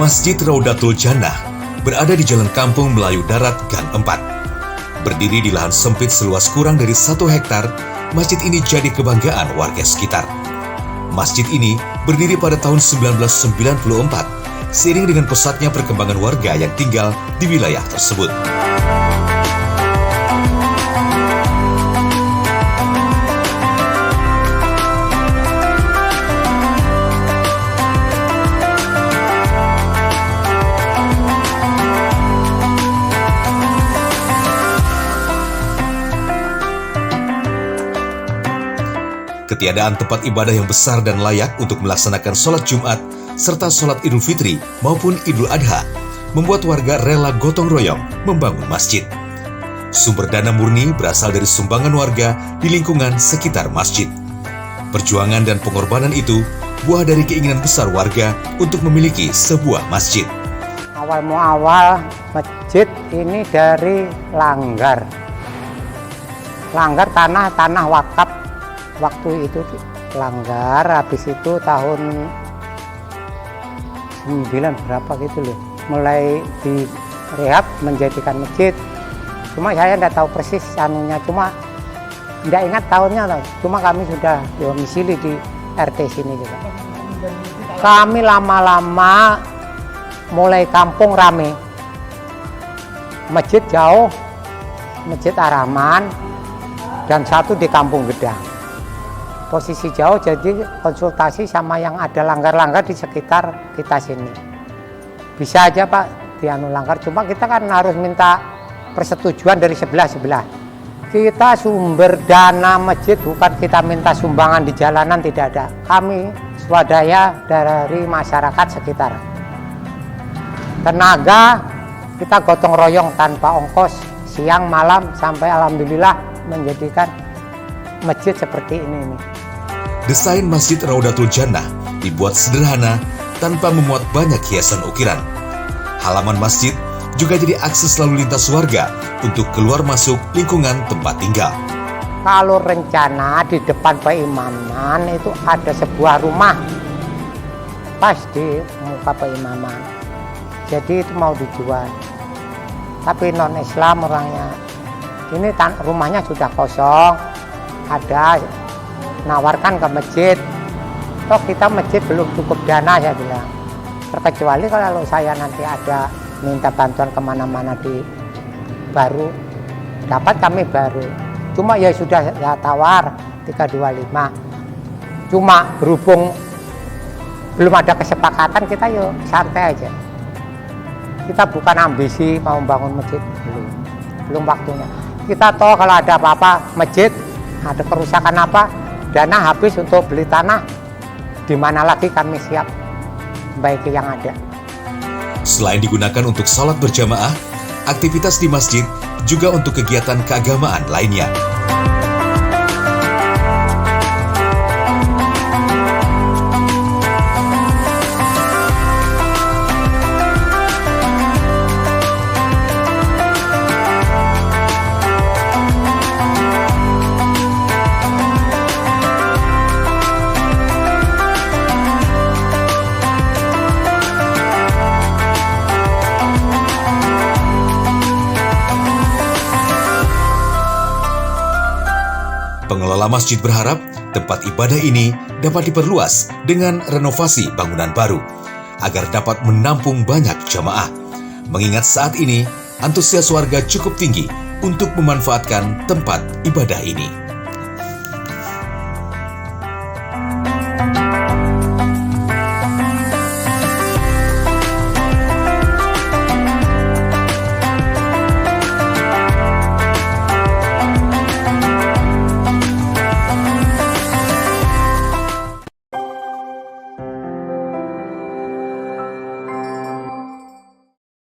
Masjid Raudatul Jannah berada di Jalan Kampung Melayu Darat Gang 4. Berdiri di lahan sempit seluas kurang dari 1 hektar, masjid ini jadi kebanggaan warga sekitar. Masjid ini berdiri pada tahun 1994, seiring dengan pesatnya perkembangan warga yang tinggal di wilayah tersebut. Ketiadaan tempat ibadah yang besar dan layak untuk melaksanakan sholat Jumat serta sholat Idul Fitri maupun Idul Adha membuat warga rela gotong royong membangun masjid. Sumber dana murni berasal dari sumbangan warga di lingkungan sekitar masjid. Perjuangan dan pengorbanan itu buah dari keinginan besar warga untuk memiliki sebuah masjid. Awal masjid ini dari langgar tanah wakaf. Waktu itu langgar, habis itu tahun 9 berapa gitu loh, mulai direhab menjadikan masjid. Cuma saya tidak tahu persis anunya, cuma tidak ingat tahunnya loh. Cuma kami sudah domisili di RT sini juga. Kami lama-lama mulai kampung rame, masjid jauh, masjid Ar-Rahman, dan satu di Kampung Gedang. Posisi jauh, jadi konsultasi sama yang ada langgar-langgar di sekitar kita sini. Bisa aja Pak dianu langgar, cuma kita kan harus minta persetujuan dari sebelah-sebelah. Kita sumber dana masjid bukan kita minta sumbangan di jalanan, tidak ada. Kami swadaya dari masyarakat sekitar. Tenaga kita gotong royong tanpa ongkos, siang malam sampai alhamdulillah menjadikan masjid seperti ini. Desain Masjid Raudatul Jannah dibuat sederhana tanpa memuat banyak hiasan ukiran. Halaman masjid juga jadi akses lalu lintas warga untuk keluar masuk lingkungan tempat tinggal. Kalau rencana di depan Peimaman itu ada sebuah rumah pas di muka Peimaman. Jadi itu mau dijual. Tapi non-Islam orangnya. Ini rumahnya sudah kosong. Ada nawarkan ke masjid, toh kita masjid belum cukup dana, saya bilang. Terkecuali kalau saya nanti ada minta bantuan kemana-mana di baru, dapat kami baru. Cuma ya sudah ya tawar 325. Cuma berhubung belum ada kesepakatan, kita yuk santai aja. Kita bukan ambisi mau bangun masjid, belum waktunya. Kita tahu kalau ada apa-apa masjid, ada kerusakan apa, dana habis untuk beli tanah, di mana lagi kami siap baiki yang ada. Selain digunakan untuk sholat berjamaah, aktivitas di masjid juga untuk kegiatan keagamaan lainnya. Pengelola masjid berharap tempat ibadah ini dapat diperluas dengan renovasi bangunan baru agar dapat menampung banyak jamaah. Mengingat saat ini antusias warga cukup tinggi untuk memanfaatkan tempat ibadah ini.